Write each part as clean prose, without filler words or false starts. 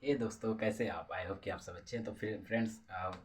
हे दोस्तों, कैसे हैं आप? आई होप कि आप सब अच्छे हैं। तो फिर फ्रेंड्स,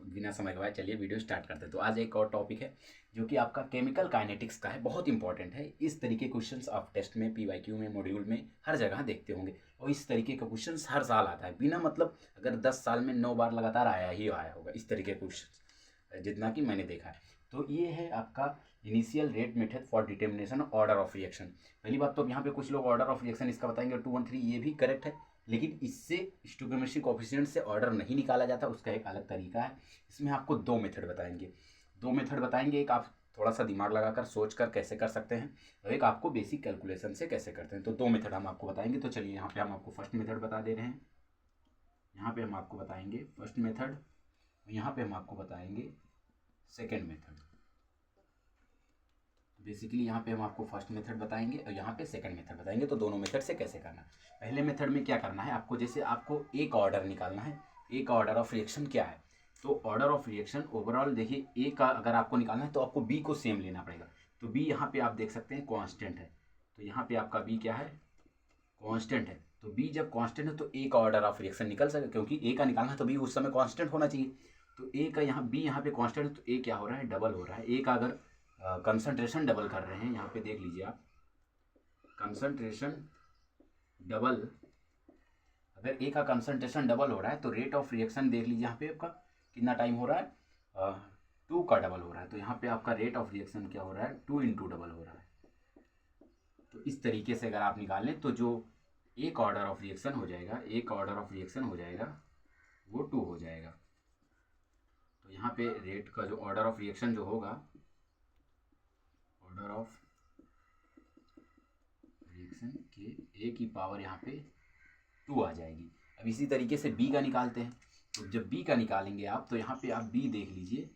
बिना समय गवाए चलिए वीडियो स्टार्ट करते हैं। तो आज एक और टॉपिक है जो कि आपका केमिकल काइनेटिक्स का है। बहुत इंपॉर्टेंट है। इस तरीके के क्वेश्चंस आप टेस्ट में, पीवाईक्यू में, मॉड्यूल में हर जगह देखते होंगे। और इस तरीके का क्वेश्चंस हर साल आता है, बिना मतलब अगर 10 साल में 9 बार लगातार आया ही आया होगा इस तरीके के क्वेश्चन, जितना कि मैंने देखा है। तो ये है आपका initial rate method for determination order of reaction. पहली बात तो यहाँ पे कुछ लोग ऑर्डर ऑफ रिएक्शन इसका बताएंगे 2 1 3, ये भी करेक्ट है। लेकिन इससे स्टोइकोमेट्रिक कोएफिशिएंट से ऑर्डर नहीं निकाला जाता, उसका एक अलग तरीका है। इसमें आपको दो मेथड बताएंगे। एक आप थोड़ा सा दिमाग लगाकर सोच कर कैसे कर सकते हैं, और एक आपको बेसिक कैलकुलेशन से कैसे करते हैं। तो दो मेथड हम आपको बताएंगे। तो चलिए, यहाँ पे हम आपको फर्स्ट मेथड बता दे रहे हैं। यहाँ पे हम आपको बताएंगे फर्स्ट मेथड, यहाँ पे हम आपको बताएंगे सेकेंड मेथड। बेसिकली यहाँ पे हम आपको फर्स्ट मेथड बताएंगे और यहाँ पे सेकंड मेथड बताएंगे। तो दोनों मेथड से कैसे करना है। पहले मेथड में क्या करना है आपको, जैसे आपको एक ऑर्डर निकालना है। एक ऑर्डर ऑफ रिएक्शन क्या है, तो ऑर्डर ऑफ रिएक्शन ओवरऑल देखिए, ए का अगर आपको निकालना है तो आपको बी को सेम लेना पड़ेगा। तो बी यहाँ पे आप देख सकते हैं कांस्टेंट है। तो यहाँ पे आपका बी क्या है, कांस्टेंट है। तो बी जब कांस्टेंट है तो ए का ऑर्डर ऑफ रिएक्शन निकल सके, क्योंकि ए का निकालना है तो बी उस समय कांस्टेंट होना चाहिए। तो ए का यहाँ बी यहाँ पे कांस्टेंट है, तो ए क्या हो रहा है, डबल हो रहा है। ए का अगर कंसंट्रेशन डबल कर रहे हैं, यहाँ पे देख लीजिए आप, कंसंट्रेशन डबल, अगर ए का कंसंट्रेशन डबल हो रहा है तो रेट ऑफ रिएक्शन देख लीजिए यहाँ पे आपका कितना टाइम हो रहा है, 2 का डबल हो रहा है। तो यहाँ पे आपका रेट ऑफ रिएक्शन क्या हो रहा है, 2 × डबल हो रहा है। तो इस तरीके से अगर आप निकाल लें तो जो एक ऑर्डर ऑफ रिएक्शन हो जाएगा, एक ऑर्डर ऑफ रिएक्शन हो जाएगा वो 2 हो जाएगा। तो यहाँ पे रेट का जो ऑर्डर ऑफ रिएक्शन जो होगा, ऑर्डर ऑफ रिएक्शन के ए की पावर यहाँ पे 2 आ जाएगी। अब इसी तरीके से बी का निकालते हैं। तो जब बी का निकालेंगे आप, तो यहाँ पे आप बी देख लीजिए।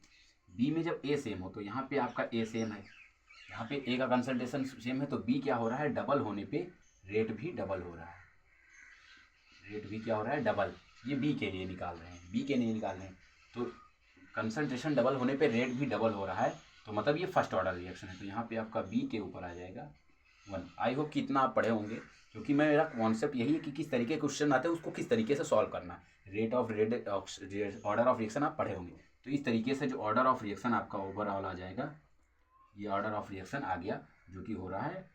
बी में जब ए सेम हो तो यहाँ पे आपका ए सेम है, यहाँ पे ए का कंसंट्रेशन सेम है, तो बी क्या हो रहा है, डबल होने पे रेट भी डबल हो रहा है। रेट भी क्या हो रहा है, डबल। ये बी के लिए निकाल रहे हैं, बी के लिए निकाल रहे हैं। तो कंसंट्रेशन डबल होने पे रेट भी डबल हो रहा है, तो मतलब ये फर्स्ट ऑर्डर रिएक्शन है। तो यहाँ पे आपका बी के ऊपर आ जाएगा 1। आई होप कि इतना आप पढ़े होंगे, क्योंकि मेरा कॉन्सेप्ट यही है कि किस तरीके के क्वेश्चन आते हैं उसको किस तरीके से सॉल्व करना है। Rate of order of reaction आप पढ़े होंगे। तो इस तरीके से जो ऑर्डर ऑफ रिएक्शन आपका ओवरऑल आ जाएगा, ये ऑर्डर ऑफ रिएक्शन आ गया, जो कि हो रहा है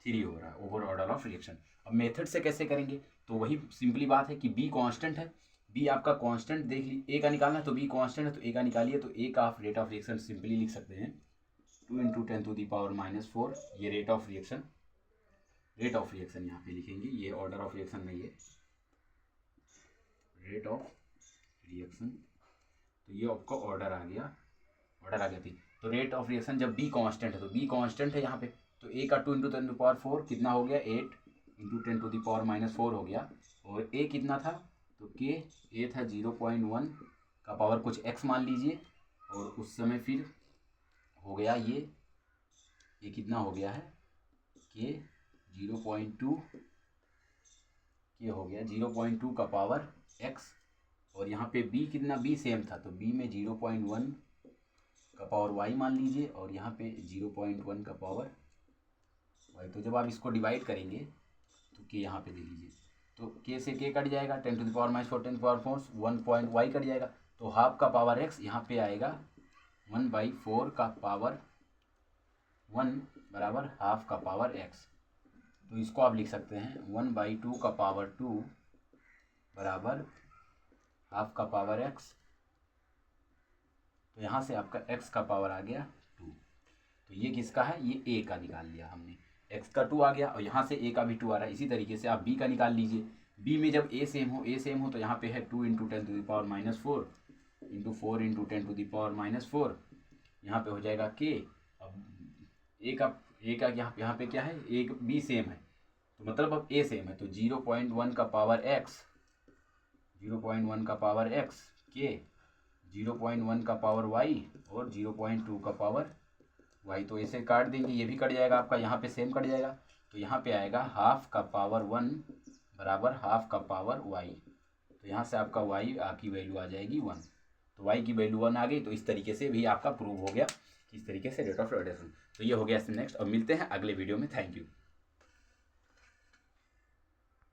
3 हो रहा है ओवर ऑर्डर ऑफ रिएक्शन। अब मेथड से कैसे करेंगे, तो वही सिंपली बात है कि बी कांस्टेंट है। बी आपका कांस्टेंट देख ली, ए का निकालना है तो बी कांस्टेंट है तो ए का निकालिए। तो ए का आप रेट ऑफ रिएक्शन सिंपली लिख सकते हैं 2 × 10⁻⁴। ये rate of reaction, rate of reaction यहाँ पे लिखेंगे, ये ऑर्डर ऑफ रिएक्शन नहीं है, रेट ऑफ रिएक्शन। तो ये आपका ऑर्डर आ गया, ऑर्डर आ गया थी। तो रेट ऑफ रिएक्शन जब बी कांस्टेंट है, तो बी कांस्टेंट है यहाँ पे, तो ए का 2 × 10⁻⁴ कितना हो गया, 8 × 10⁻⁻⁴ हो गया। और ए कितना था, तो के ए था 0.1 का पावर कुछ एक्स मान लीजिए। और उस समय फिर हो गया ये कितना हो गया है, के 0.2, ये हो गया 0.2 का पावर एक्स। और यहाँ पे बी कितना, बी सेम था, तो बी में 0.1 का पावर वाई मान लीजिए, और यहाँ पे 0.1 का पावर वाई। तो जब आप इसको डिवाइड करेंगे तो के यहाँ पे दे लीजिए, तो के से के कट जाएगा, 10⁻⁴ 10⁻⁴ 1 पॉइंट वाई कट जाएगा। तो हाफ का पावर एक्स यहाँ पे आएगा 1/4 का पावर 1 बराबर हाफ का पावर एक्स। तो इसको आप लिख सकते हैं 1/2 का पावर 2 बराबर हाफ का पावर एक्स। तो यहाँ से आपका x का पावर आ गया 2। तो ये किसका है, ये a का निकाल लिया हमने, x का 2 आ गया, और यहाँ से a का भी 2 आ रहा है। इसी तरीके से आप b का निकाल लीजिए। b में जब a सेम हो तो यहाँ पे है 2 × 10⁻⁴ × 4 × 10⁻⁴, यहाँ पे हो जाएगा k। अब a का यहाँ पे क्या है, a b सेम है, तो मतलब अब a सेम है, तो 0.1 का पावर x, 0.1 का पावर x k, 0.1 का पावर y और 0.2 का पावर y। तो ऐसे काट देंगे, ये भी कट जाएगा आपका, यहाँ पे सेम कट जाएगा। तो यहाँ पे आएगा हाफ का पावर 1 बराबर हाफ का पावर y। तो यहाँ से आपका y की वैल्यू आ जाएगी 1। तो y की वैल्यू 1 आ गई। तो इस तरीके से भी आपका प्रूव हो गया कि इस तरीके से रेट ऑफ रिडक्शन। तो ये हो गया नेक्स्ट। अब मिलते हैं अगले वीडियो में। Thank you.